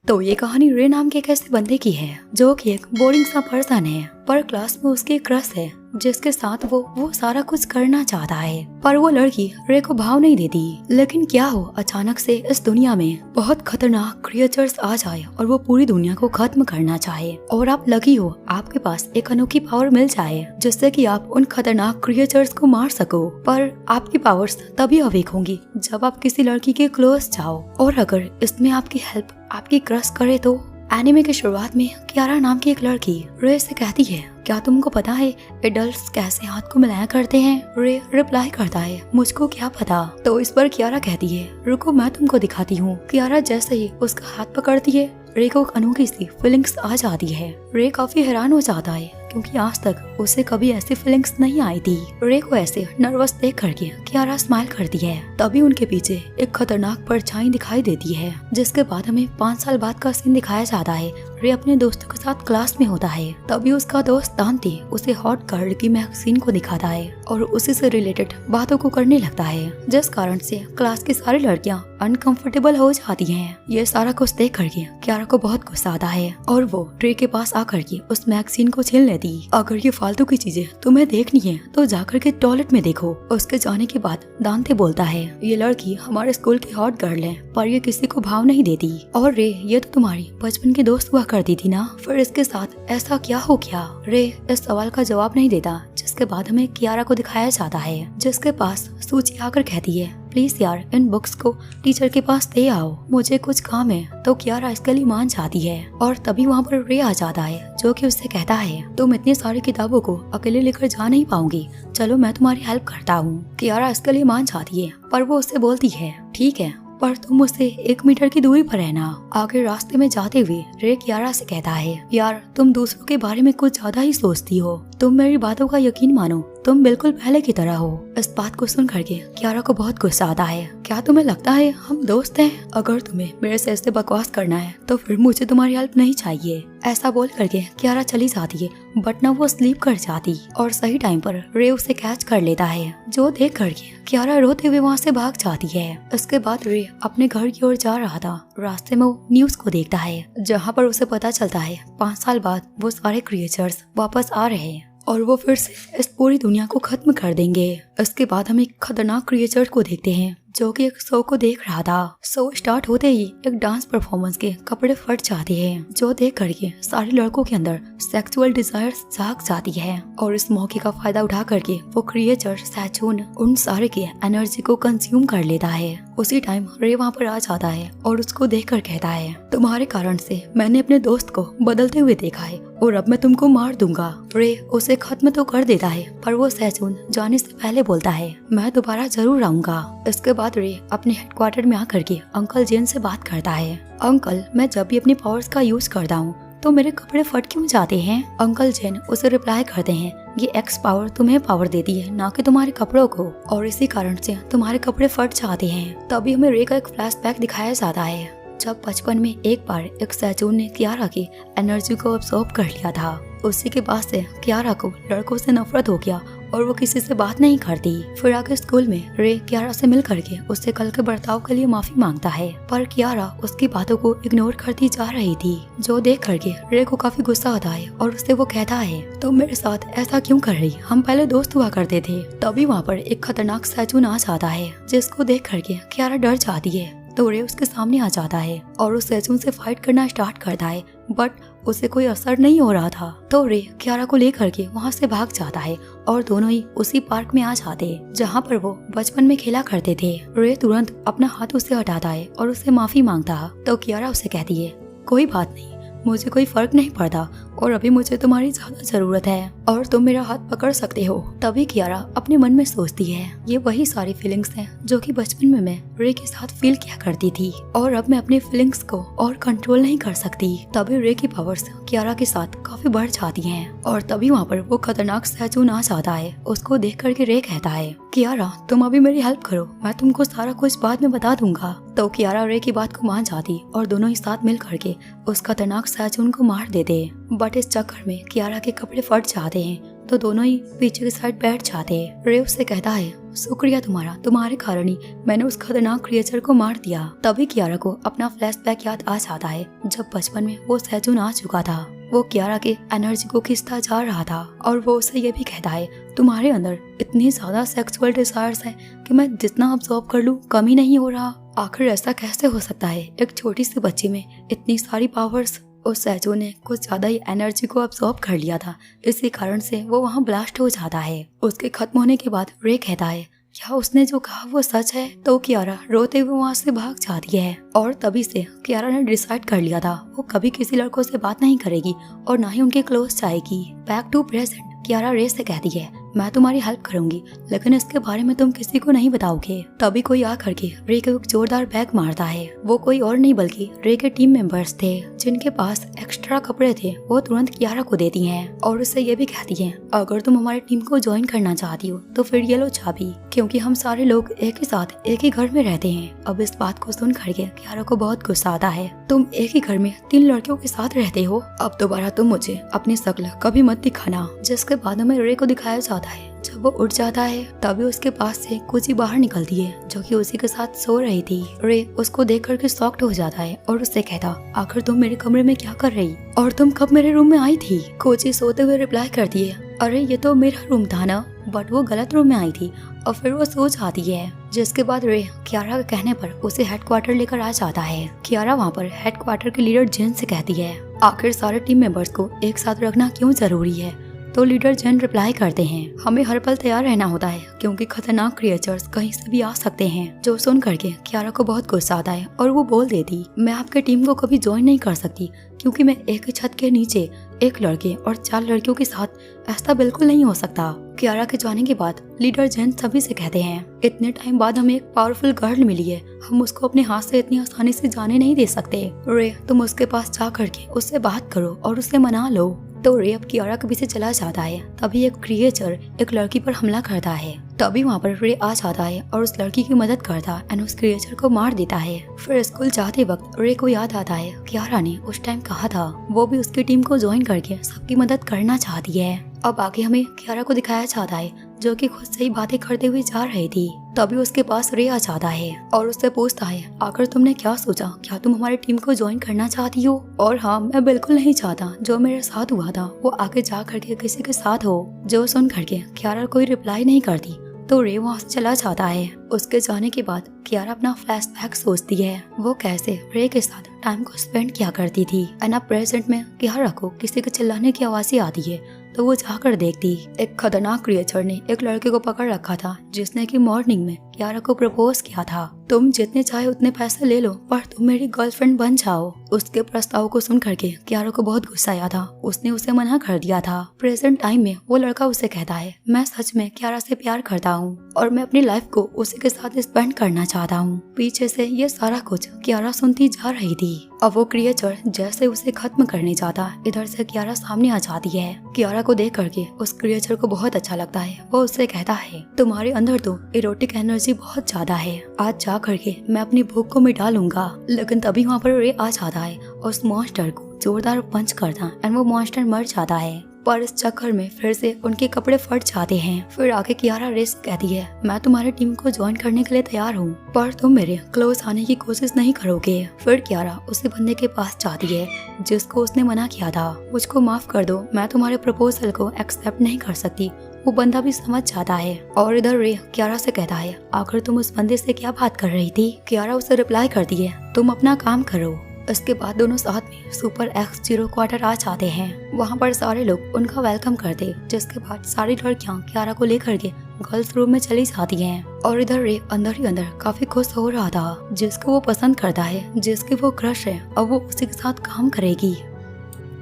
तो ये कहानी रे नाम के एक ऐसे बंदे की है जो कि एक बोरिंग सा पर्सन है, पर क्लास में उसकी क्रश है जिसके साथ वो सारा कुछ करना चाहता है, पर वो लड़की रे को भाव नहीं देती। लेकिन क्या हो अचानक से इस दुनिया में बहुत खतरनाक क्रिएचर्स आ जाए और वो पूरी दुनिया को खत्म करना चाहे, और आप लकी हो आपके पास एक अनोखी पावर मिल जाए जिससे कि आप उन खतरनाक क्रिएचर्स को मार सको। पर आपकी पावर्स तभी अवेक होंगी जब आप किसी लड़की के क्लोज जाओ, और अगर इसमें आपकी हेल्प आपकी क्रश करे तो। एनिमे की शुरुआत में कियारा नाम की एक लड़की रे से कहती है, क्या तुमको पता है एडल्ट्स कैसे हाथ को मिलाया करते हैं? रे रिप्लाई करता है, मुझको क्या पता। तो इस पर कियारा कहती है, रुको मैं तुमको दिखाती हूँ। कियारा जैसे ही उसका हाथ पकड़ती है, रे को अनोखी सी फीलिंग्स आ जाती है। रे काफी हैरान हो जाता है क्योंकि आज तक उसे कभी ऐसी फीलिंग्स नहीं आई थी। रे को ऐसे नर्वस देख करके कियारा स्माइल करती है। तभी उनके पीछे एक खतरनाक परछाई दिखाई देती है, जिसके बाद हमें 5 साल बाद का सीन दिखाया जाता है। रे अपने दोस्तों के साथ क्लास में होता है, तभी उसका दोस्त दांते उसे हॉट गर्ल की मैगजीन को दिखाता है और उसी से रिलेटेड बातों को करने लगता है, जिस कारण से क्लास की सारी लड़कियां अनकंफर्टेबल हो जाती हैं। ये सारा कुछ देख करके कियारा को बहुत गुस्सा आता है और वो रे के पास आकर के उस मैगजीन को छीन लेती। अगर ये फालतू की चीजें तुम्हें देखनी है तो जाकर के टॉयलेट में देखो। उसके जाने के बाद दांते बोलता है, ये लड़की हमारे स्कूल की हॉट गर्ल है, पर ये किसी को भाव नहीं देती। और रे, ये तो तुम्हारी बचपन की दोस्त हुआ करती थी ना, फिर इसके साथ ऐसा क्या हो गया? रे इस सवाल का जवाब नहीं देता, जिसके बाद हमें कियारा को दिखाया जाता है जिसके पास सूची आकर कहती है, प्लीज यार इन बुक्स को टीचर के पास दे आओ, मुझे कुछ काम है। तो कियारा इसके लिए मान जाती है और तभी वहाँ पर रे आ जाता है जो कि उससे कहता है, तुम इतनी सारी किताबों को अकेले लेकर जा नहीं पाऊंगी, चलो मैं तुम्हारी हेल्प करता हूँ। कियारा इसके लिए मान जाती है, पर वो उससे बोलती है, ठीक है पर तुम मुझसे 1 मीटर की दूरी पर रहना। आगे रास्ते में जाते हुए रे कियारा से कहता है, यार तुम दूसरों के बारे में कुछ ज्यादा ही सोचती हो, तुम मेरी बातों का यकीन मानो, तुम बिल्कुल पहले की तरह हो। इस बात को सुन करके कियारा को बहुत गुस्सा आता है। क्या तुम्हें लगता है हम दोस्त हैं? अगर तुम्हें मेरे से ऐसे बकवास करना है तो फिर मुझे तुम्हारी हेल्प नहीं चाहिए। ऐसा बोल करके कियारा चली जाती है, बट ना वो स्लीप कर जाती और सही टाइम पर रे उसे कैच कर लेता है, जो देख करके कियारा रोते हुए वहाँ से भाग जाती है। इसके बाद रे अपने घर की ओर जा रहा था। रास्ते में वो न्यूज को देखता है जहाँ पर उसे पता चलता है 5 साल बाद वो सारे क्रिएचर्स वापस आ रहे हैं और वो फिर से इस पूरी दुनिया को खत्म कर देंगे। इसके बाद हम एक खतरनाक क्रिएचर को देखते हैं जो कि एक शो को देख रहा था। शो स्टार्ट होते ही एक डांस परफॉर्मेंस के कपड़े फट जाते हैं, जो देख करके सारे लड़कों के अंदर सेक्सुअल डिजायर्स जाग जाती है और इस मौके का फायदा उठा करके वो क्रिएचर सैचून उन सारे की एनर्जी को कंज्यूम कर लेता है। उसी टाइम रे वहाँ पर आ जाता है और उसको देख कर कहता है, तुम्हारे कारण से मैंने अपने दोस्त को बदलते हुए देखा है और अब मैं तुमको मार दूंगा। रे उसे खत्म तो कर देता है, पर वो सैचून जाने से पहले बोलता है, मैं दोबारा जरूर आऊंगा। इसके बाद रे अपने हेडक्वार्टर में आकर के अंकल जेन से बात करता है, अंकल मैं जब भी अपनी पावर्स का यूज करता हूँ तो मेरे कपड़े फट क्यों जाते हैं? अंकल जेन उसे रिप्लाई करते हैं, ये एक्स पावर तुम्हें पावर देती है, ना कि तुम्हारे कपड़ों को, और इसी कारण से तुम्हारे कपड़े फट जाते हैं। तभी हमें रे का एक फ्लैशबैक दिखाया जाता है जब बचपन में एक बार एक सैचून ने कियारा की एनर्जी को अब्सॉर्ब कर लिया था। उसी के बाद से कियारा को लड़कों से नफरत हो गया और वो किसी से बात नहीं करती। फिर आगे स्कूल में रे कियारा से मिल करके उससे कल के बर्ताव के लिए माफी मांगता है, पर कियारा उसकी बातों को इग्नोर करती जा रही थी, जो देख करके रे को काफी गुस्सा आता है और उससे वो कहता है, तुम मेरे साथ ऐसा क्यों कर रही, हम पहले दोस्त हुआ करते थे। तभी वहाँ पर एक खतरनाक सैचून आ जाता है जिसको देख करके कियारा डर जाती है, तो रे उसके सामने आ जाता है और उस सैचून से फाइट करना स्टार्ट करता है, बट उसे कोई असर नहीं हो रहा था। तो रे कियारा को लेकर के वहाँ से भाग जाता है और दोनों ही उसी पार्क में आ जाते जहाँ पर वो बचपन में खेला करते थे। रे तुरंत अपना हाथ उससे हटाता है और उससे माफी मांगता, तो कियारा उसे कहती है, कोई बात नहीं, मुझे कोई फर्क नहीं पड़ता और अभी मुझे तुम्हारी ज्यादा जरूरत है और तुम मेरा हाथ पकड़ सकते हो। तभी कियारा अपने मन में सोचती है, ये वही सारी फीलिंग्स हैं जो कि बचपन में मैं रे के साथ फील किया करती थी और अब मैं अपनी फीलिंग्स को और कंट्रोल नहीं कर सकती। तभी रे की पावर्स कियारा के साथ काफी बढ़ जाती हैं और तभी वहाँ पर वो खतरनाक सैचून आ जाता है। उसको देख करके रे कहता है, कियारा तुम अभी मेरी हेल्प करो, मैं तुमको सारा कुछ बाद में बता दूंगा। तो कियारा रे की बात को मान जाती और दोनों ही साथ मिल करके उस खतरनाक सैचून को मार देते, बट इस चक्कर में कियारा के कपड़े फट जाते हैं तो दोनों ही पीछे की साइड बैठ जाते हैं। रे उससे कहता है, शुक्रिया तुम्हारा, तुम्हारे कारण ही मैंने उस खतरनाक क्रिएचर को मार दिया। तभी कियारा को अपना फ्लैशबैक याद आ जाता है जब बचपन में वो सैजून आ चुका था। वो कियारा के एनर्जी को खींचता जा रहा था और वो उसे ये भी कहता है, तुम्हारे अंदर इतनी ज्यादा सेक्सुअल डिजायर्स है कि मैं जितना अब्सॉर्ब कर लूं कम ही नहीं हो रहा। आखिर ऐसा कैसे हो सकता है, एक छोटी सी बच्ची में इतनी सारी पावर्स। उस सैजो ने कुछ ज्यादा ही एनर्जी को अब्सॉर्ब कर लिया था, इसी कारण से वो वहाँ ब्लास्ट हो जाता है। उसके खत्म होने के बाद रे कहता है, क्या उसने जो कहा वो सच है? तो कियारा रोते हुए वहाँ से भाग जाती है और तभी से कियारा ने डिसाइड कर लिया था वो कभी किसी लड़कों से बात नहीं करेगी और ना ही उनके क्लोज जाएगी। बैक टू प्रेजेंट, कियारा रे से कहती है, मैं तुम्हारी हेल्प करूंगी लेकिन इसके बारे में तुम किसी को नहीं बताओगे। तभी कोई आ करके रे को एक जोरदार बैग मारता है। वो कोई और नहीं बल्कि रे के टीम मेंबर्स थे जिनके पास एक्स्ट्रा कपड़े थे। वो तुरंत कियारा को देती हैं और उससे ये भी कहती हैं, अगर तुम हमारी टीम को ज्वाइन करना चाहती हो तो फिर ये लो चाबी, क्योंकि हम सारे लोग एक ही साथ एक ही घर में रहते हैं। अब इस बात को सुन करके कियारा को बहुत गुस्सा आता है, तुम एक ही घर में 3 लड़कियों के साथ रहते हो, अब दोबारा तुम मुझे अपनी शक्ल कभी मत दिखाना। जिसके बाद हमें रे को दिखाया जाता है जब वो उठ जाता है तभी उसके पास से कुछ ही बाहर निकलती है जो कि उसी के साथ सो रही थी। रे उसको देख करके शॉक्ड हो जाता है और उससे कहता, आखिर तुम मेरे कमरे में क्या कर रही और तुम कब मेरे रूम में आई थी? कोची सोते हुए रिप्लाई करती है, अरे ये तो मेरा रूम था ना, बट वो गलत रूम में आई थी। और फिर वो सो जाती है। जिसके बाद रे कियारा के कहने पर उसे हेडक्वार्टर लेकर आ जाता है। कियारा वहाँ पर हेडक्वार्टर के लीडर जेन से कहती है, आखिर सारे टीम मेंबर्स को एक साथ रखना क्यों जरूरी है? तो लीडर जेन रिप्लाई करते हैं, हमें हर पल तैयार रहना होता है क्योंकि खतरनाक क्रिएचर्स कहीं से भी आ सकते हैं। जो सुन करके कियारा को बहुत गुस्सा आता है और वो बोल देती, मैं आपके टीम को कभी ज्वाइन नहीं कर सकती क्योंकि मैं एक ही छत के नीचे एक लड़के और 4 लड़कियों के साथ ऐसा बिल्कुल नहीं हो सकता। कियारा के जाने के बाद लीडर जेन सभी से कहते हैं, इतने टाइम बाद हमें एक पावरफुल गर्ल मिली है, हम उसको अपने हाथ से इतनी आसानी से जाने नहीं दे सकते। रे तुम उसके पास जा करके उससे बात करो और उसे मना लो। तो रे अब कियारा के पीछे चला जाता है। तभी एक क्रिएचर एक लड़की पर हमला करता है। तभी वहाँ पर रे आ जाता है और उस लड़की की मदद करता एंड उस क्रिएचर को मार देता है। फिर स्कूल जाते वक्त रे को याद आता है कियारा ने उस टाइम कहा था वो भी उसकी टीम को ज्वाइन करके सबकी मदद करना चाहती है। अब आगे हमें कियारा को दिखाया जाता है जो कि खुद से ही बातें करते हुए जा रही थी। तभी उसके पास रे आ जाता है और उससे पूछता है, आखिर तुमने क्या सोचा, क्या तुम हमारी टीम को ज्वाइन करना चाहती हो? और हाँ, मैं बिल्कुल नहीं चाहता जो मेरे साथ हुआ था वो आगे जा करके किसी के साथ हो। जो सुन करके कियारा कोई रिप्लाई नहीं करती तो रे वहाँ से चला जाता है। उसके जाने के बाद कियारा अपना फ्लैशबैक सोचती है वो कैसे रे के साथ टाइम को स्पेंड किया करती थी। एंड अब प्रेजेंट में कियारा को किसी के चिल्लाने की आवाज़ आती है तो वो जाकर देखती एक खतरनाक क्रिएचर ने एक लड़के को पकड़ रखा था जिसने कि मॉर्निंग में कियारा को प्रपोज किया था, तुम जितने चाहे उतने पैसे ले लो पर तुम मेरी गर्लफ्रेंड बन जाओ। उसके प्रस्ताव को सुन करके कियारा को बहुत गुस्सा आया था, उसने उसे मना कर दिया था। प्रेजेंट टाइम में वो लड़का उसे कहता है, मैं सच में कियारा से प्यार करता हूँ और मैं अपनी लाइफ को उसी के साथ स्पेंड करना चाहता हूँ। पीछे से ये सारा कुछ कियारा सुनती जा रही थी। अब वो क्रिएचर जैसे उसे खत्म करने जाता इधर से कियारा सामने आ जाती है। कियारा को देख करके उस क्रिएचर को बहुत अच्छा लगता है। वो उससे कहता है, तुम्हारे अंदर तो इरोटिक एनर्जी बहुत ज्यादा है, आज जा करके मैं अपनी भूख को मिटा लूंगा। लेकिन तभी वहाँ पर रे आ जाता है और उस मॉन्स्टर को जोरदार पंच करता एंड वो मॉन्स्टर मर जाता है। पर इस चक्कर में फिर से उनके कपड़े फट जाते हैं। फिर आगे कियारा रे से कहती है, मैं तुम्हारी टीम को ज्वाइन करने के लिए तैयार हूँ पर तुम मेरे क्लोज आने की कोशिश नहीं करोगे। फिर कियारा उसी बंदे के पास जाती है जिसको उसने मना किया था, मुझको माफ कर दो, मैं तुम्हारे प्रपोजल को एक्सेप्ट नहीं कर सकती। वो बंदा भी समझ जाता है और इधर रे कियारा से कहता है, आखिर तुम उस बंदे से क्या बात कर रही थी? कियारा उसे रिप्लाई करती है, तुम अपना काम करो। इसके बाद दोनों साथ में सुपर X0 क्वार्टर आ जाते हैं। वहाँ पर सारे लोग उनका वेलकम करते, जिसके बाद सारी लड़कियाँ कियारा को लेकर के गर्ल्स रूम में चली जाती हैं। और इधर रे अंदर ही अंदर काफी खुश हो रहा था, जिसको वो पसंद करता है, जिसकी वो क्रश है, अब वो उसी के साथ काम करेगी।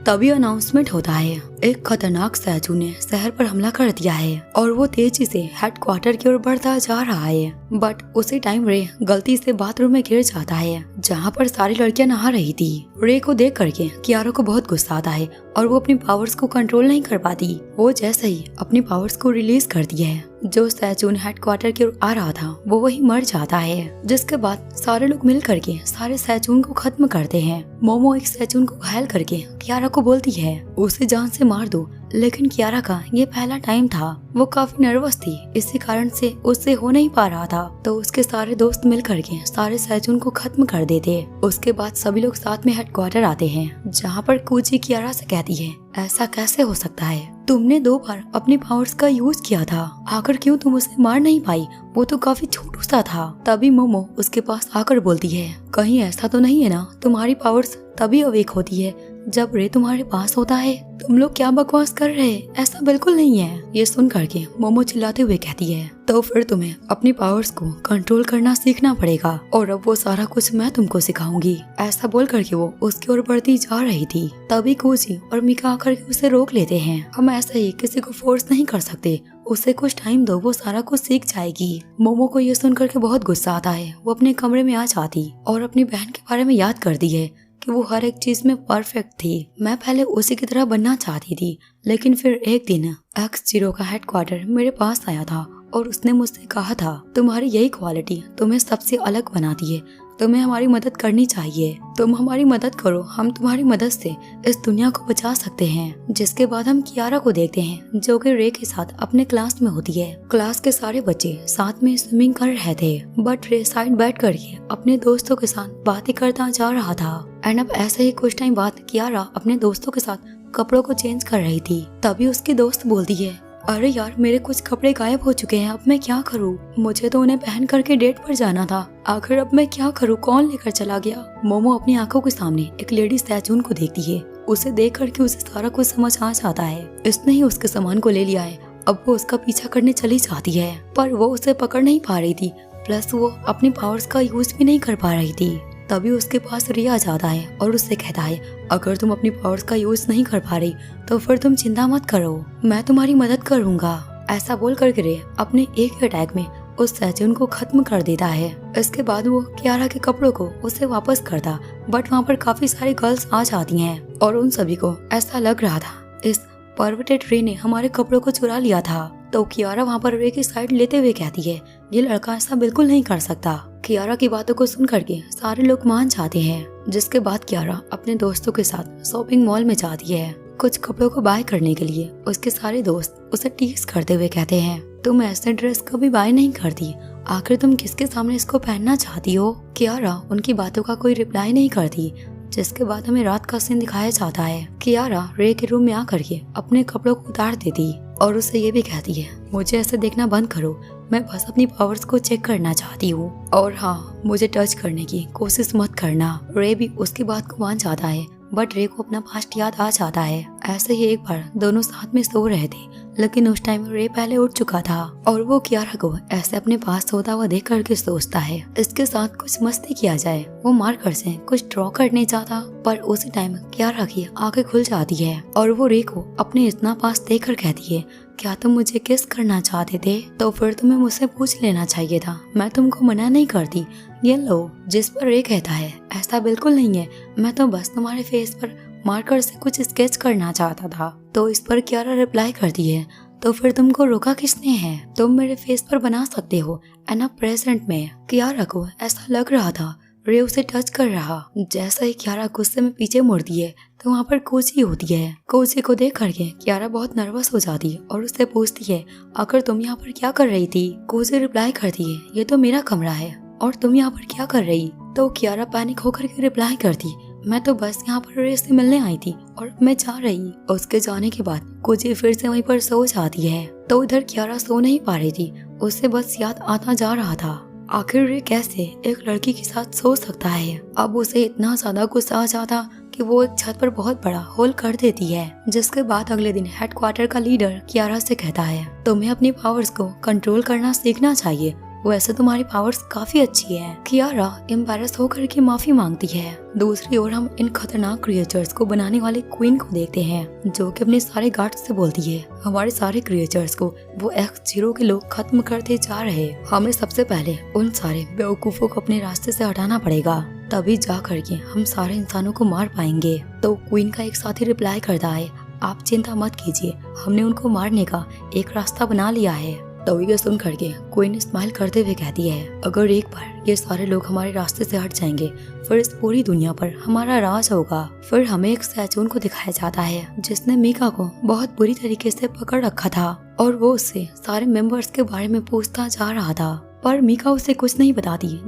तभी अनाउंसमेंट होता है, एक खतरनाक सैजू ने शहर पर हमला कर दिया है और वो तेजी से हेडक्वार्टर की ओर बढ़ता जा रहा है। बट उसी टाइम रे गलती से बाथरूम में गिर जाता है जहाँ पर सारी लड़कियां नहा रही थी। रे को देख करके कियारा को बहुत गुस्सा आता है और वो अपनी पावर्स को कंट्रोल नहीं कर पाती। वो जैसे ही अपनी पावर्स को रिलीज करती है, जो सैजून हेडक्वार्टर की ओर आ रहा था वो वही मर जाता है। जिसके बाद सारे लोग मिल करके सारे सैजून को खत्म करते हैं। मोमो एक सैजून को घायल करके कियारा को बोलती है उसे जान से मार दूं, लेकिन कियारा का ये पहला टाइम था। वो काफी नर्वस थी, इसी कारण से उससे हो नहीं पा रहा था। तो उसके सारे दोस्त मिल करके सारे सैजून को खत्म कर देते। उसके बाद सभी लोग साथ में हेडक्वार्टर आते हैं, जहाँ पर कुची कियारा से कहती है, ऐसा कैसे हो सकता है? तुमने 2 बार अपनी पावर्स का यूज किया था, आखिर क्यों तुम उसे मार नहीं पाई? वो तो काफी छोटू सा था। तभी मोमो उसके पास आकर बोलती है, कहीं ऐसा तो नहीं है ना, तुम्हारी पावर्स तभी अवेक होती है जब रे तुम्हारे पास होता है। तुम लोग क्या बकवास कर रहे हैं, ऐसा बिल्कुल नहीं है। ये सुन करके मोमो चिल्लाते हुए कहती है, तो फिर तुम्हें अपनी पावर्स को कंट्रोल करना सीखना पड़ेगा, और अब वो सारा कुछ मैं तुमको सिखाऊंगी। ऐसा बोल करके वो उसकी ओर बढ़ती जा रही थी। तभी कोजी और मिका आकर के उसे रोक लेते हैं। हम ऐसा ही किसी को फोर्स नहीं कर सकते, उसे कुछ टाइम दो, वो सारा कुछ सीख जाएगी। मोमो को ये सुन करके बहुत गुस्सा आता है। वो अपने कमरे में आ जाती और अपनी बहन के बारे में याद करती है कि वो हर एक चीज में परफेक्ट थी। मैं पहले उसी की तरह बनना चाहती थी, लेकिन फिर एक दिन X0 का हेडक्वार्टर मेरे पास आया था और उसने मुझसे कहा था, तुम्हारी यही क्वालिटी तुम्हें सबसे अलग बनाती है, तुम्हें हमारी मदद करनी चाहिए। तुम हमारी मदद करो, हम तुम्हारी मदद से इस दुनिया को बचा सकते हैं। जिसके बाद हम कियारा को देखते हैं, जो कि रे के साथ अपने क्लास में होती है। क्लास के सारे बच्चे साथ में स्विमिंग कर रहे थे, बट रे साइड बैठ करके अपने दोस्तों के साथ बातें करता जा रहा था। एंड अब ऐसे ही कुछ टाइम बाद कियारा अपने दोस्तों के साथ कपड़ों को चेंज कर रही थी। तभी उसकी दोस्त बोलती है, अरे यार, मेरे कुछ कपड़े गायब हो चुके हैं, अब मैं क्या करूँ? मुझे तो उन्हें पहन करके डेट पर जाना था, आखिर अब मैं क्या करूँ? कौन लेकर चला गया? मोमो अपनी आंखों के सामने एक लेडी सैजून को देखती है। उसे देख करके उसे सारा कुछ समझ आ जाता है, इसने ही उसके सामान को ले लिया है। अब वो उसका पीछा करने चली जाती है, पर वो उसे पकड़ नहीं पा रही थी, प्लस वो अपनी पावर्स का यूज भी नहीं कर पा रही थी। तभी उसके पास रे आ जाता है और उससे कहता है, अगर तुम अपनी पावर्स का यूज नहीं कर पा रही तो फिर तुम चिंता मत करो, मैं तुम्हारी मदद करूंगा। ऐसा बोल करके रे अपने एक अटैक में उस सैजून को खत्म कर देता है। इसके बाद वो कियारा के कपड़ों को उसे वापस करता, बट वहाँ पर काफी सारी गर्ल्स आ जाती हैं और उन सभी को ऐसा लग रहा था इस परवर्टेड रे ने हमारे कपड़ों को चुरा लिया था। तो कियारा वहाँ पर रे की साइड लेते हुए कहती है, ये लड़का ऐसा बिल्कुल नहीं कर सकता। कियारा की बातों को सुन करके सारे लोग मान जाते हैं। जिसके बाद कियारा अपने दोस्तों के साथ शॉपिंग मॉल में जाती है कुछ कपड़ों को बाय करने के लिए। उसके सारे दोस्त उसे टीज करते हुए कहते हैं, तुम ऐसे ड्रेस कभी बाय नहीं करती, आखिर तुम किसके सामने इसको पहनना चाहती हो? कियारा उनकी बातों का कोई रिप्लाई नहीं करती। जिसके बाद हमें रात का सीन दिखाया जाता है। कियारा रे के रूम में आकर के अपने कपड़ों को उतार देती और उसे ये भी कहती है, मुझे ऐसे देखना बंद करो, मैं बस अपनी पावर्स को चेक करना चाहती हूँ, और हाँ, मुझे टच करने की कोशिश मत करना। रे भी उसकी बात को मान जाता है, बट रे को अपना पास्ट याद आ जाता है। ऐसे ही एक बार दोनों साथ में सो रहे थे, लेकिन उस टाइम रे पहले उठ चुका था और वो कियारा को ऐसे अपने पास सोता हुआ देख करके सोचता है इसके साथ कुछ मस्ती किया जाए। वो मार्कर से कुछ ड्रॉ करने चाहता, पर उसी टाइम कियारा की आंखें खुल जाती है और वो रे को अपने इतना पास देख कर कहती है, क्या तुम मुझे किस करना चाहते थे? तो फिर तुम्हें मुझसे पूछ लेना चाहिए था, मैं तुमको मना नहीं करती। ये लो। जिस पर रे कहता है, ऐसा बिल्कुल नहीं है, मैं तो बस तुम्हारे फेस पर मार्कर से कुछ स्केच करना चाहता था। तो इस पर कियारा रिप्लाई करती है, तो फिर तुमको रोका किसने है? तुम मेरे फेस पर बना सकते हो। एंड अब प्रेजेंट में कियारा को ऐसा लग रहा था रे उसे टच कर रहा। जैसा ही कियारा गुस्से में पीछे मुड़ती है तो वहाँ पर कोजी होती है। कोजी को देख करके कियारा बहुत नर्वस हो जाती है और उससे पूछती है, आखिर तुम यहाँ पर क्या कर रही थी? कोजी रिप्लाई करती है, ये तो मेरा कमरा है और तुम यहाँ पर क्या कर रही? तो कियारा पैनिक होकर के रिप्लाई करती, मैं तो बस यहाँ पर रे से मिलने आई थी और मैं जा रही। उसके जाने के बाद कोजी फिर से वहीं पर सो जाती है। तो इधर कियारा सो नहीं पा रही थी, उससे बस याद आता जा रहा था, आखिर रे कैसे एक लड़की के साथ सो सकता है। अब उसे इतना ज्यादा गुस्सा आ जाता कि वो एक छत पर बहुत बड़ा होल कर देती है। जिसके बाद अगले दिन हेडक्वार्टर का लीडर कियारा से कहता है, तुम्हें अपनी पावर्स को कंट्रोल करना सीखना चाहिए, वैसे तुम्हारी पावर्स काफी अच्छी है। कियारा एम्बैरस होकर के माफी मांगती है। दूसरी ओर हम इन खतरनाक क्रिएचर्स को बनाने वाले क्वीन को देखते हैं, जो कि अपने सारे गार्ड्स से बोलती है, हमारे सारे क्रिएचर्स को वो X0 के लोग खत्म करते जा रहे, हमें सबसे पहले उन सारे बेवकूफों को अपने रास्ते से हटाना पड़ेगा, तभी जा करके हम सारे इंसानों को मार पाएंगे। तो क्वीन का एक साथी रिप्लाई करता है, आप चिंता मत कीजिए, हमने उनको मारने का एक रास्ता बना लिया है। तो ये सुन करके क्वीन स्माइल करते हुए कहती है, अगर एक बार ये सारे लोग हमारे रास्ते से हट जाएंगे फिर इस पूरी दुनिया पर हमारा राज होगा। फिर हमें एक सैचून को दिखाया जाता है जिसने मीका को बहुत बुरी तरीके से पकड़ रखा था और वो उससे सारे मेंबर्स के बारे में पूछता जा रहा था, पर मीका उसे कुछ नहीं बताती,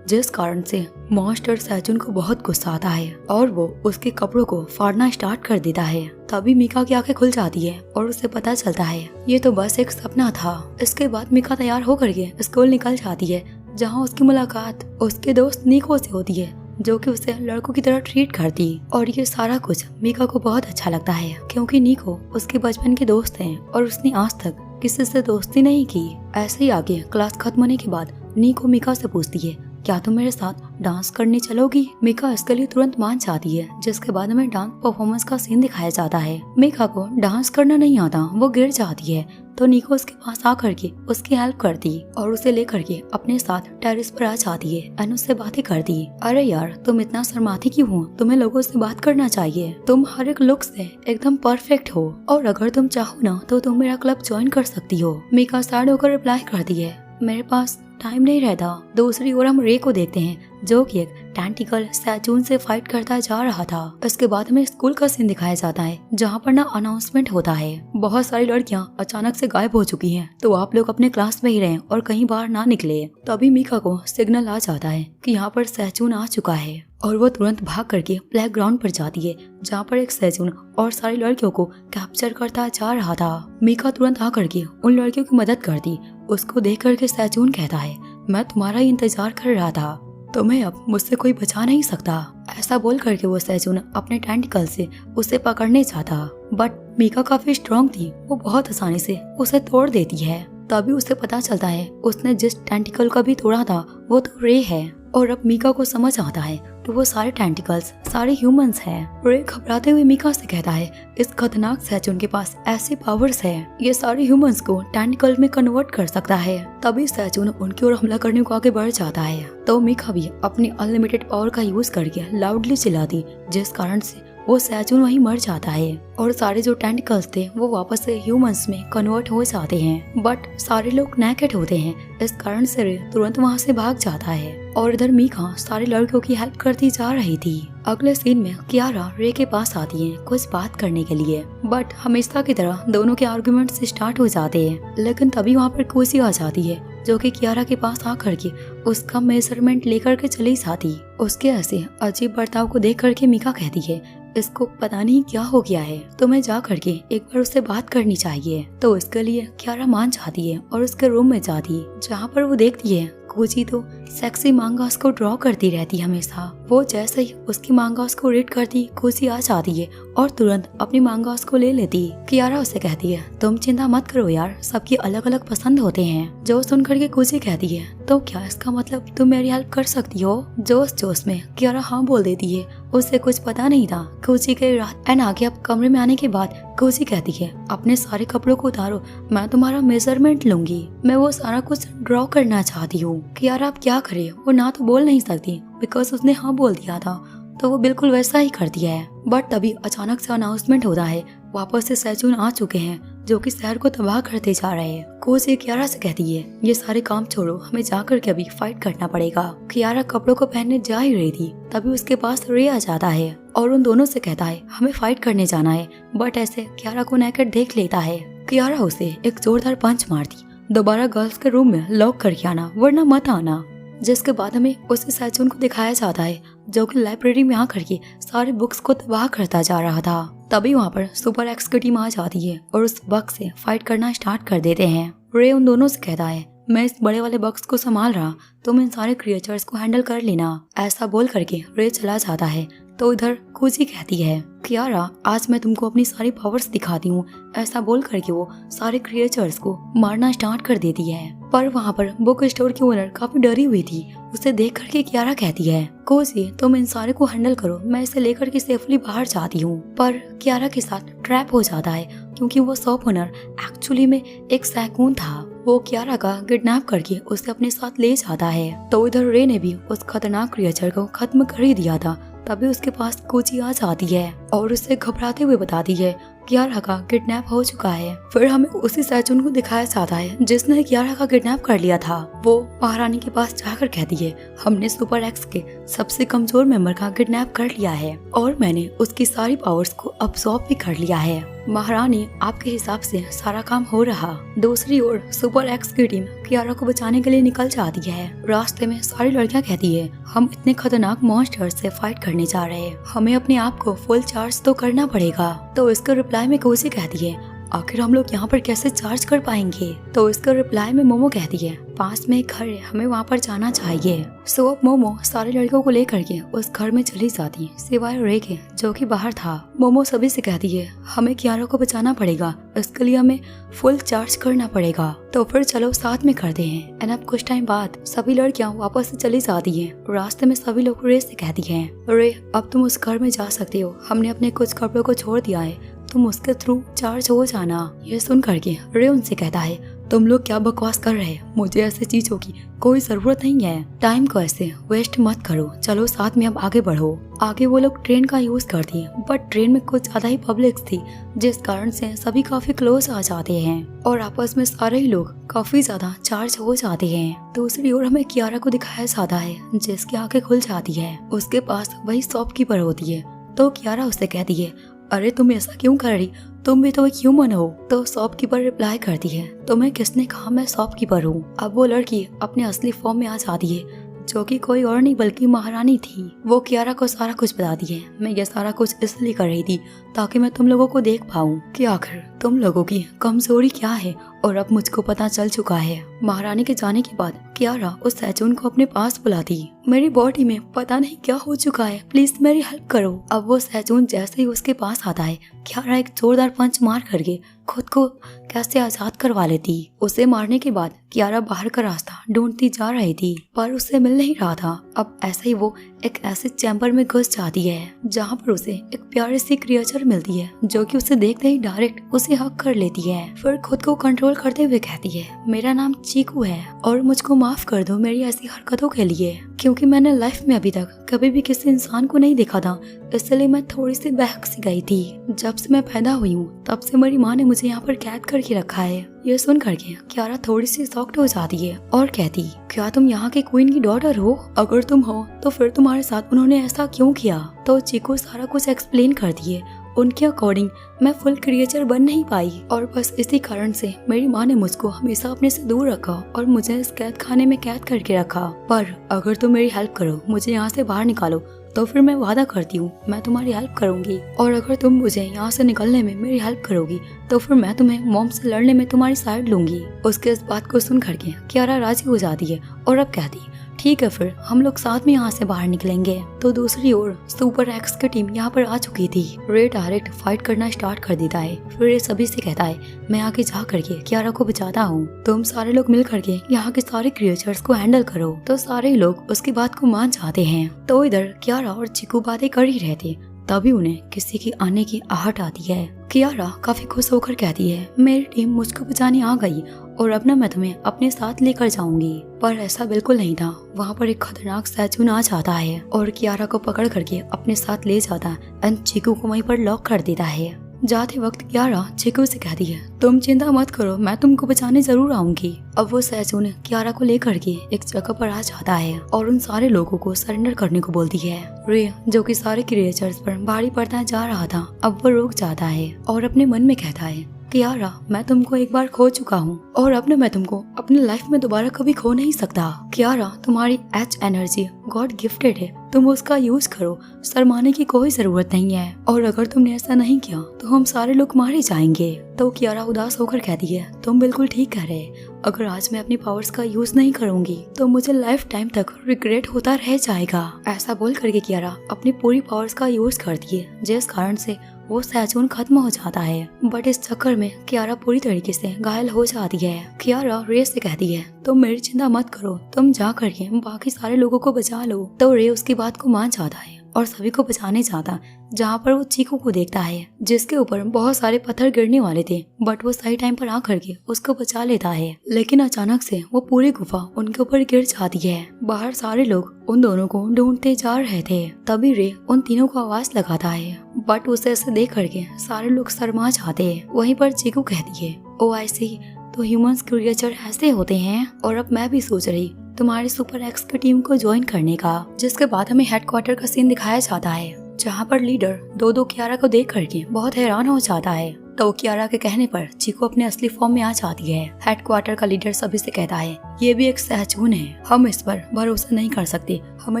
जिस कारण से मॉन्स्टर सैचून को बहुत गुस्सा आता है और वो उसके कपड़ों को फाड़ना स्टार्ट कर देता है। तभी मीका की आंखें खुल जाती है और उसे पता चलता है ये तो बस एक सपना था। इसके बाद मीका तैयार होकर के स्कूल निकल जाती है, जहाँ उसकी मुलाकात उसके दोस्त निको से होती है जो कि उसे लड़कों की तरह ट्रीट करती। और ये सारा कुछ मीका को बहुत अच्छा लगता है क्योंकि निको उसके बचपन के दोस्त हैं और उसने आज तक किसी से दोस्ती नहीं की। ऐसे ही आगे क्लास खत्म होने के बाद निको मीका से पूछती है, क्या तुम मेरे साथ डांस करने चलोगी? मीका इसके लिए तुरंत मान जाती है, जिसके बाद हमें डांस परफॉर्मेंस का सीन दिखाया जाता है। मीका को डांस करना नहीं आता, वो गिर जाती है, तो निको उसके पास आकर के उसकी हेल्प करती और उसे लेकर के अपने साथ टेरेस पर आ जाती है और उससे बातें करती। अरे यार, तुम इतना शर्माती क्यों हो? तुम्हें लोगों से बात करना चाहिए, तुम हर एक लुक से एकदम परफेक्ट हो और अगर तुम चाहो ना तो तुम मेरा क्लब ज्वाइन कर सकती हो। मीका सैड होकर रिप्लाई करती है, मेरे पास टाइम नहीं रहता। दूसरी ओर हम रे को देखते हैं जो कि एक टेंटिकल सैचून से फाइट करता जा रहा था। इसके बाद हमें स्कूल का सीन दिखाया जाता है जहाँ पर ना अनाउंसमेंट होता है, बहुत सारी लड़कियाँ अचानक से गायब हो चुकी हैं, तो आप लोग अपने क्लास में ही रहें और कहीं बाहर ना निकले। तभी मीका को सिग्नल आ जाता है कि यहाँ पर सैचून आ चुका है और वो तुरंत भाग करके प्लेग्राउंड पर जाती है जहाँ पर एक सैचून और सारी लड़कियों को कैप्चर करता जा रहा था। मीका तुरंत आकर के उन लड़कियों की मदद करती। उसको देख करके सैचून कहता है, मैं तुम्हारा ही इंतजार कर रहा था, तुम्हें अब मुझसे कोई बचा नहीं सकता। ऐसा बोल करके वो सैचून अपने टेंटिकल से उसे पकड़ने जाता, बट मीका काफी स्ट्रॉन्ग थी, वो बहुत आसानी से उसे तोड़ देती है। तभी उसे पता चलता है उसने जिस टेंटिकल का भी तोड़ा था वो तो रे है और अब मीका को समझ आता है तो वो सारे टेंटिकल्स सारे ह्यूमंस हैं। रे घबराते हुए मीका से कहता है, इस खतरनाक सैचून के पास ऐसी पावर्स है, ये सारे ह्यूमंस को टेंटिकल में कन्वर्ट कर सकता है। तभी सैचून उनकी ओर हमला करने को आगे बढ़ जाता है, तो मीका भी अपनी अनलिमिटेड पावर का यूज करके लाउडली चिल्लाती, जिस कारण से वो सैचून वहीं मर जाता है और सारे जो टेंटिकल्स थे वो वापस से ह्यूमंस में कन्वर्ट हो जाते हैं। बट सारे लोग नेकेड होते हैं, इस कारण से रे तुरंत वहाँ से भाग जाता है और इधर मीका सारी लड़कियों की हेल्प करती जा रही थी। अगले सीन में कियारा रे के पास आती है कुछ बात करने के लिए, बट हमेशा की तरह दोनों के आर्गुमेंट्स स्टार्ट हो जाते हैं। लेकिन तभी वहाँ पर कोसी आ जाती है जो कि कियारा के पास आकर के उसका मेजरमेंट लेकर के चली जाती। उसके ऐसे अजीब बर्ताव को देख करके मीका कहती है, इसको पता नहीं क्या हो गया है, तुम्हें जा करके एक बार उससे बात करनी चाहिए। तो इसके लिए कियारा मान जाती है और उसके रूम में जाती, जहाँ पर वो देखती है कोची तो सेक्सी मांगास को ड्रॉ करती रहती हमेशा। वो जैसे ही उसकी मांगास को रीड करती, कोची आ जाती है और तुरंत अपनी मांगास को ले लेती। कियारा उसे कहती है, तुम चिंता मत करो यार, सबकी अलग अलग पसंद होते हैं। जो सुन करके कोची कहती है, तो क्या इसका मतलब तुम मेरी हेल्प कर सकती हो? जोश जोश में कियारा हाँ बोल देती है, उसे कुछ पता नहीं था कोची के रात। एंड आगे अब कमरे में आने के बाद कोची कहती है, अपने सारे कपड़ों को उतारो, मैं तुम्हारा मेजरमेंट लूंगी, मैं वो सारा कुछ ड्रॉ करना चाहती हूँ। कियारा अब क्या करे, वो ना तो बोल नहीं सकती बिकॉज उसने हाँ बोल दिया था, तो वो बिल्कुल वैसा ही कर दिया है। बट तभी अचानक से अनाउंसमेंट होता है, वापस से सैचून आ चुके हैं जो कि शहर को तबाह करते जा रहे हैं। कोची कियारा से कहती है, ये सारे काम छोड़ो, हमें जाकर के अभी फाइट करना पड़ेगा। कियारा कपड़ों को पहनने जा ही रही थी, तभी उसके पास रे आ जाता है और उन दोनों से कहता है हमें फाइट करने जाना है। बट ऐसे कियारा को नेकेड देख लेता है। कियारा उसे एक जोरदार पंच मारती, दोबारा गर्ल्स के रूम में लॉक करके आना वरना मत आना। जिसके बाद हमें उसी सैचून को दिखाया जाता है जो कि लाइब्रेरी में आकर के सारे बुक्स को तबाह करता जा रहा था। तभी वहाँ पर सुपर एक्स की टीम आ जाती है और उस बक्स से फाइट करना स्टार्ट कर देते हैं। रे उन दोनों से कहता है, मैं इस बड़े वाले बक्स को संभाल रहा, तुम इन सारे क्रिएचर्स को हैंडल कर लेना। ऐसा बोल करके रे चला जाता है। तो इधर कोची कहती है, कियारा आज मैं तुमको अपनी सारी पावर्स दिखाती हूँ। ऐसा बोल करके वो सारे क्रिएचर्स को मारना स्टार्ट कर देती है। पर वहाँ पर बुक स्टोर की ओनर काफी डरी हुई थी। उसे देख करके कियारा कहती है, कोची तुम इन सारे को हैंडल करो, मैं इसे लेकर के सेफली बाहर जाती हूँ। पर कियारा के साथ ट्रैप हो जाता है क्योंकि वो शॉप ओनर एक्चुअली में एक सैकून था। वो कियारा का किडनैप करके उसे अपने साथ ले जाता है। तो इधर रे ने भी उस खतरनाक क्रिएचर को खत्म कर ही दिया था। तभी उसके पास कोची आ जाती है और उसे घबराते हुए बताती है, कियारा का किडनैप हो चुका है। फिर हमें उसी सैचुन को दिखाया जाता है जिसने कियारा का किडनैप कर लिया था। वो महारानी के पास जाकर कहती है, हमने सुपर एक्स के सबसे कमजोर मेंबर का किडनैप कर लिया है और मैंने उसकी सारी पावर्स को अब्सॉर्ब भी कर लिया है। महारानी, आपके हिसाब से सारा काम हो रहा। दूसरी ओर सुपर एक्स की टीम कियारा को बचाने के लिए निकल जाती है। रास्ते में सारी लड़कियां कहती है, हम इतने खतरनाक मॉन्स्टर से फाइट करने जा रहे हैं, हमें अपने आप को फुल चार्ज तो करना पड़ेगा। तो इसके रिप्लाई में कोसी कहती है, आखिर हम लोग यहाँ पर कैसे चार्ज कर पाएंगे। तो इसके रिप्लाई में मोमो कहती है, पास में एक घर है, हमें वहाँ पर जाना चाहिए। सो अब मोमो सारे लड़कों को लेकर के उस घर में चली जाती सिवाय रे के जो कि बाहर था। मोमो सभी से कहती है, हमें कियारा को बचाना पड़ेगा, इसके लिए हमें फुल चार्ज करना पड़ेगा। तो फिर चलो साथ में करते हैं। एंड अब कुछ टाइम बाद सभी लड़कियां वापस से चली जाती हैं। रास्ते में सभी लोग रे से कहती हैं, रे अब तुम उस घर में जा सकते हो, हमने अपने कुछ कपड़ों को छोड़ दिया है, तुम उसके थ्रू चार्ज हो जाना। ये सुन करके रे उनसे कहता है, तुम लोग क्या बकवास कर रहे हैं, मुझे ऐसी चीजों की कोई जरूरत नहीं है, टाइम को ऐसे वेस्ट मत करो, चलो साथ में अब आगे बढ़ो। आगे वो लोग ट्रेन का यूज करती है, बट ट्रेन में कुछ ज्यादा ही पब्लिक थी जिस कारण से सभी काफी क्लोज आ जाते हैं और आपस में सारे ही लोग काफी ज्यादा चार्ज हो जाते हैं। दूसरी ओर हमें कियारा को दिखाया जाता है जिसकी आंखें खुल जाती है। उसके पास वही शॉपकीपर होती है। तो कियारा उससे कहती है, अरे तुम ऐसा क्यों कर रही, तुम भी तो एक ह्यूमन हो। तो शॉपकीपर रिप्लाई करती है, तुम्हें किसने कहा मैं शॉपकीपर हूँ। अब वो लड़की अपने असली फॉर्म में आ जाती है जो कि कोई और नहीं बल्कि महारानी थी। वो कियारा को सारा कुछ बताती है, मैं ये सारा कुछ इसलिए कर रही थी ताकि मैं तुम लोगों को देख पाऊँ कि आखिर तुम लोगों की कमजोरी क्या है, और अब मुझको पता चल चुका है। महारानी के जाने के बाद कियारा उस सैचुन को अपने पास बुलाती, मेरी बॉडी में पता नहीं क्या हो चुका है, प्लीज मेरी हेल्प करो। अब वो सैचुन जैसे ही उसके पास आता है, कियारा एक जोरदार पंच मार करके खुद को कैसे आजाद करवा लेती। उसे मारने के बाद कियारा बाहर का रास्ता ढूंढती जा रही थी पर उसे मिल नहीं रहा था। अब ऐसे ही वो एक ऐसे चैम्बर में घुस जाती है जहाँ पर उसे एक प्यारी सी क्रिएचर मिलती है जो कि उसे देखते ही डायरेक्ट उसे हक कर लेती है। फिर खुद को कंट्रोल करते हुए कहती है, मेरा नाम चीकू है और मुझको माफ कर दो मेरी ऐसी हरकतों के लिए, क्योंकि मैंने लाइफ में अभी तक कभी भी किसी इंसान को नहीं देखा था, इसलिए मैं थोड़ी सी बहक सी गई थी। जब से मैं पैदा हुई हूँ तब से मेरी माँ ने मुझे यहाँ पर कैद करके रखा है। ये सुन करके कियारा थोड़ी सी शॉक्ड हो जाती है और कहती, क्या तुम यहाँ के क्वीन की डॉटर हो? अगर तुम हो तो फिर तुम्हारे साथ उन्होंने ऐसा क्यों किया? तो चीकू सारा कुछ एक्सप्लेन करती है। उनके अकॉर्डिंग मैं फुल क्रिएचर बन नहीं पाई और बस इसी कारण से मेरी माँ ने मुझको हमेशा अपने से दूर रखा और मुझे इस कैद खाने में कैद करके रखा। पर अगर तुम मेरी हेल्प करो, मुझे यहाँ से बाहर निकालो, तो फिर मैं वादा करती हूँ मैं तुम्हारी हेल्प करूंगी। और अगर तुम मुझे यहाँ से निकलने में मेरी हेल्प करोगी तो फिर मैं तुम्हें मॉम से लड़ने में तुम्हारी साइड लूंगी। उसके इस बात को सुन करके कियारा राजी हो जाती है और अब कहती, ठीक है फिर हम लोग साथ में यहाँ से बाहर निकलेंगे। तो दूसरी ओर सुपर एक्स की टीम यहाँ पर आ चुकी थी। रे डायरेक्ट फाइट करना स्टार्ट कर देता है। फिर ये सभी से कहता है, मैं आगे जा करके कियारा को बचाता हूँ, तुम सारे लोग मिल करके यहाँ के सारे क्रिएचर्स को हैंडल करो। तो सारे लोग उसकी बात को मान जाते हैं। तो इधर कियारा और चीकू बातें कर ही रहते, तभी उन्हें किसी की आने की आहट आती है। कियारा काफी खुश होकर कहती है, मेरी टीम मुझको बचाने आ गई और अब ना मैं तुम्हें अपने साथ लेकर जाऊंगी। पर ऐसा बिल्कुल नहीं था। वहाँ पर एक खतरनाक सैचुन आ जाता है और कियारा को पकड़ करके अपने साथ ले जाता है एंड चीकू को वहीं पर लॉक कर देता है। जाते वक्त कियारा चीकू से कहती है, तुम चिंता मत करो, मैं तुमको बचाने जरूर आऊंगी। अब वो सैचुन कियारा को लेकर के एक जगह पर आ जाता है और उन सारे लोगों को सरेंडर करने को बोलती है। रे जो कि सारे क्रिएचर्स पर भारी पड़ता जा रहा था, अब वो रुक जाता है और अपने मन में कहता है, कियारा मैं तुमको एक बार खो चुका हूँ और अब मैं तुमको अपनी लाइफ में दोबारा कभी खो नहीं सकता। कियारा तुम्हारी एच एनर्जी गॉड गिफ्टेड है, तुम उसका यूज करो, शर्माने की कोई जरूरत नहीं है, और अगर तुमने ऐसा नहीं किया तो हम सारे लोग मारे जाएंगे। तो कियारा उदास होकर कहती है, तुम बिल्कुल ठीक कह रहे, अगर आज मैं अपनी पावर्स का यूज नहीं करूंगी तो मुझे लाइफ टाइम तक रिग्रेट होता रह जाएगा। ऐसा बोल करके कियारा अपनी पूरी पावर्स का यूज करती है जिस कारण से वो सैचुन खत्म हो जाता है। बट इस चक्कर में कियारा पूरी तरीके से घायल हो जाती है। कियारा रे से कहती है, तुम मेरी चिंता मत करो, तुम जा करके बाकी सारे लोगों को बचा लो। तो रे उसकी बात को मान जाता है और सभी को बचाने जाता, जहाँ पर वो चीकू को देखता है जिसके ऊपर बहुत सारे पत्थर गिरने वाले थे, बट वो सही टाइम पर आ करके उसको बचा लेता है। लेकिन अचानक से वो पूरी गुफा उनके ऊपर गिर जाती है। बाहर सारे लोग उन दोनों को ढूंढते जा रहे थे। तभी रे उन तीनों को आवाज लगाता है, बट उसे ऐसे देख करके सारे लोग शर्मा जाते हैं। वहीं पर चीकू कहती है, ओ आई सी, तो ह्यूमंस क्रिएचर ऐसे होते हैं। और अब मैं भी सोच रही तुम्हारी सुपर एक्स की टीम को ज्वाइन करने का। जिसके बाद हमें हेडक्वार्टर का सीन दिखाया जाता है, जहाँ पर लीडर दो कियारा को देख करके बहुत हैरान हो जाता है। तो कियारा के कहने पर चीकू अपने असली फॉर्म में आ जाती है। हेडक्वार्टर का लीडर सभी से कहता है, ये भी एक सहजून है, हम इस पर भरोसा नहीं कर सकते, हमें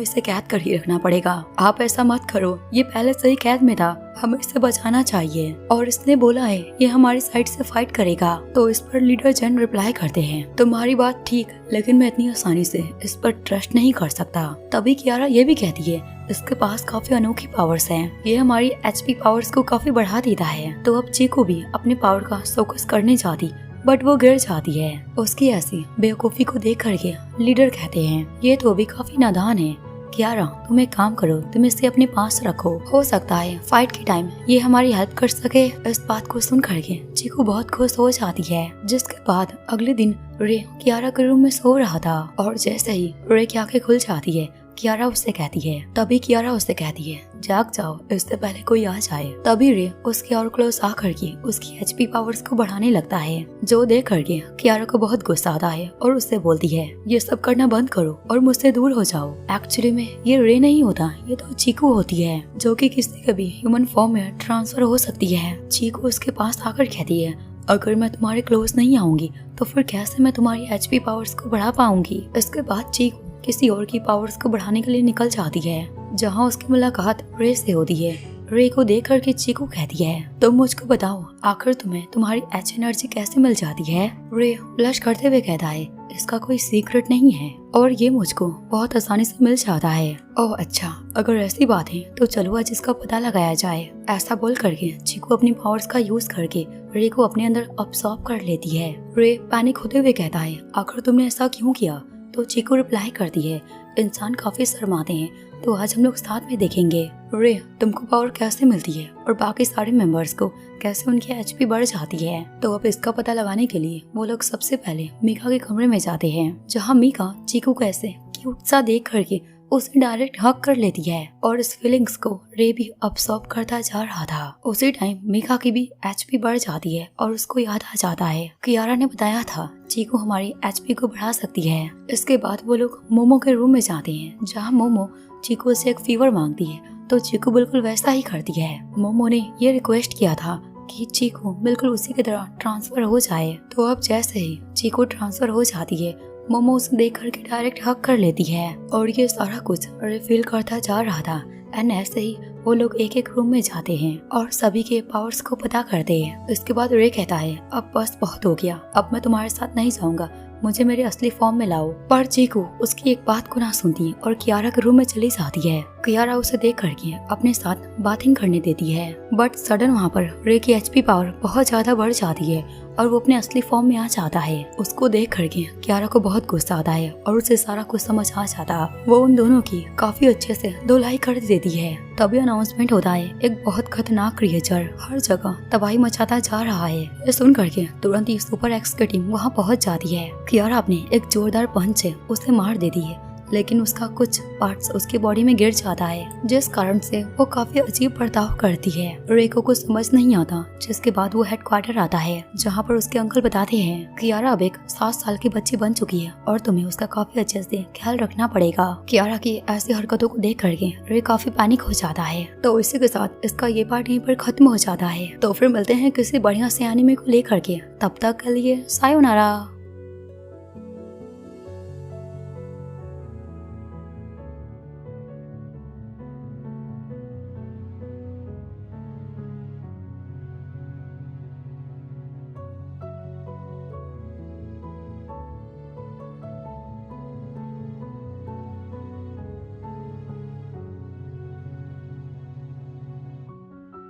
इसे कैद कर ही रखना पड़ेगा। आप ऐसा मत करो, ये पहले से ही कैद में था, हमें इसे बचाना चाहिए और इसने बोला है ये हमारी साइड से फाइट करेगा। तो इस पर लीडर जन रिप्लाई करते हैं, तुम्हारी बात ठीक, लेकिन मैं इतनी आसानी से इस पर ट्रस्ट नहीं कर सकता। तभी कियारा ये भी कहती है, इसके पास काफी अनोखी पावर्स हैं, ये हमारी एचपी पावर्स को काफी बढ़ा देता है। तो अब चीकू भी अपने पावर का फोकस करने जाती, बट वो गिर जाती है। उसकी ऐसी बेवकूफी को देख करके लीडर कहते हैं, ये तो अभी काफी नादान है। कियारा तुम एक काम करो, तुम इसे अपने पास रखो, हो सकता है फाइट के टाइम ये हमारी हेल्प कर सके। इस बात को सुन करके चीकू बहुत खुश हो जाती है। जिसके बाद अगले दिन रे कियारा के रूम में सो रहा था और जैसे ही रे की आंखें खुल जाती है, कियारा उससे कहती है, तभी कियारा उससे कहती है, जाग जाओ, इससे पहले कोई आ जाए। तभी रे उसके और क्लोज आ करके उसकी एचपी पावर्स को बढ़ाने लगता है, जो देख करके कियारा को बहुत गुस्सा आता है और उससे बोलती है, ये सब करना बंद करो और मुझसे दूर हो जाओ। एक्चुअली में ये रे नहीं होता, ये तो चीकू होती है, जो कि किसी का भी ह्यूमन फॉर्म में ट्रांसफर हो सकती है। चीकू उसके पास आकर कहती है, अगर मैं तुम्हारे क्लोज नहीं आऊंगी तो फिर कैसे मैं तुम्हारी एचपी पावर्स को बढ़ा पाऊंगी। इसके बाद चीकू किसी और की पावर्स को बढ़ाने के लिए निकल जाती है, जहाँ उसकी मुलाकात रे से होती है। रे को देख करके चीकू कहती है, तुम मुझको बताओ, आखिर तुम्हें तुम्हारी एच एनर्जी कैसे मिल जाती है। रे ब्लश करते हुए कहता है, इसका कोई सीक्रेट नहीं है और ये मुझको बहुत आसानी से मिल जाता है। ओह अच्छा, अगर ऐसी बात है तो चलो आज इसका पता लगाया जाए। ऐसा बोल करके चीकू अपनी पावर्स का यूज करके रे को अपने अंदर अब्सॉर्ब कर लेती है। रे पैनिक होते हुए कहता है, आखिर तुमने ऐसा क्यों किया। तो चीकू रिप्लाई करती है, इंसान काफी शर्माते हैं, तो आज हम लोग साथ में देखेंगे रे तुमको पावर कैसे मिलती है और बाकी सारे मेंबर्स को कैसे उनकी एचपी बढ़ जाती है। तो अब इसका पता लगाने के लिए वो लोग सबसे पहले मीका के कमरे में जाते हैं, जहाँ मीका चीकू को ऐसे क्यूट सा देख करके उसे डायरेक्ट हक कर लेती है और इस फीलिंग्स को रे भी अब्सॉर्ब करता जा रहा था। उसी टाइम मीका की भी एचपी बढ़ जाती है और उसको याद आ जाता है कियारा ने बताया था चीकू हमारी एचपी को बढ़ा सकती है। इसके बाद वो लोग मोमो के रूम में जाते हैं, जहाँ मोमो चीकू से एक फीवर मांगती है, तो चीकू बिल्कुल वैसा ही करती है। मोमो ने ये रिक्वेस्ट किया था कि चीकू बिल्कुल उसी की तरह ट्रांसफर हो जाए। तो अब जैसे ही चीकू ट्रांसफर हो जाती है, मोमो उसे देख करके डायरेक्ट हक कर लेती है और ये सारा कुछ रे फील करता जा रहा था। एंड ऐसे ही वो लोग एक एक रूम में जाते हैं और सभी के पावर्स को पता करते हैं। इसके बाद रे कहता है, अब बस बहुत हो गया, अब मैं तुम्हारे साथ नहीं जाऊंगा, मुझे मेरे असली फॉर्म में लाओ। पर चीकू उसकी एक बात को ना सुनती और कियारा के रूम में चली जाती है। कियारा उसे देख करके अपने साथ बाथिंग करने देती है, बट सडन वहाँ पर रे की एचपी पावर बहुत ज्यादा बढ़ जाती है और वो अपने असली फॉर्म में आ जाता है। उसको देख करके कियारा को बहुत गुस्सा आता है और उसे सारा कुछ समझ आ जाता। वो उन दोनों की काफी अच्छे से धुलाई कर देती है। तभी अनाउंसमेंट होता है, एक बहुत खतरनाक क्रिएचर हर जगह तबाही मचाता जा रहा है। ये सुन करके तुरंत ही सुपर एक्स की टीम वहाँ पहुँच जाती है। कियारा अपने एक जोरदार पंच से उसे मार देती है, लेकिन उसका कुछ पार्ट्स उसके बॉडी में गिर जाता है, जिस कारण से वो काफी अजीब बर्ताव करती है। रे को कुछ समझ नहीं आता, जिसके बाद वो हेडक्वार्टर आता है, जहाँ पर उसके अंकल बताते हैं कियारा अब एक 7 साल की बच्ची बन चुकी है और तुम्हें उसका काफी अच्छे से ख्याल रखना पड़ेगा। कियारा की ऐसी हरकतों को देख करके रे काफी पैनिक हो जाता है। तो इसी के साथ इसका ये पार्ट यहीं पर खत्म हो जाता है। तो फिर मिलते हैं किसी बढ़िया से एनीमे को लेकर के, तब तक के लिए सायोनारा।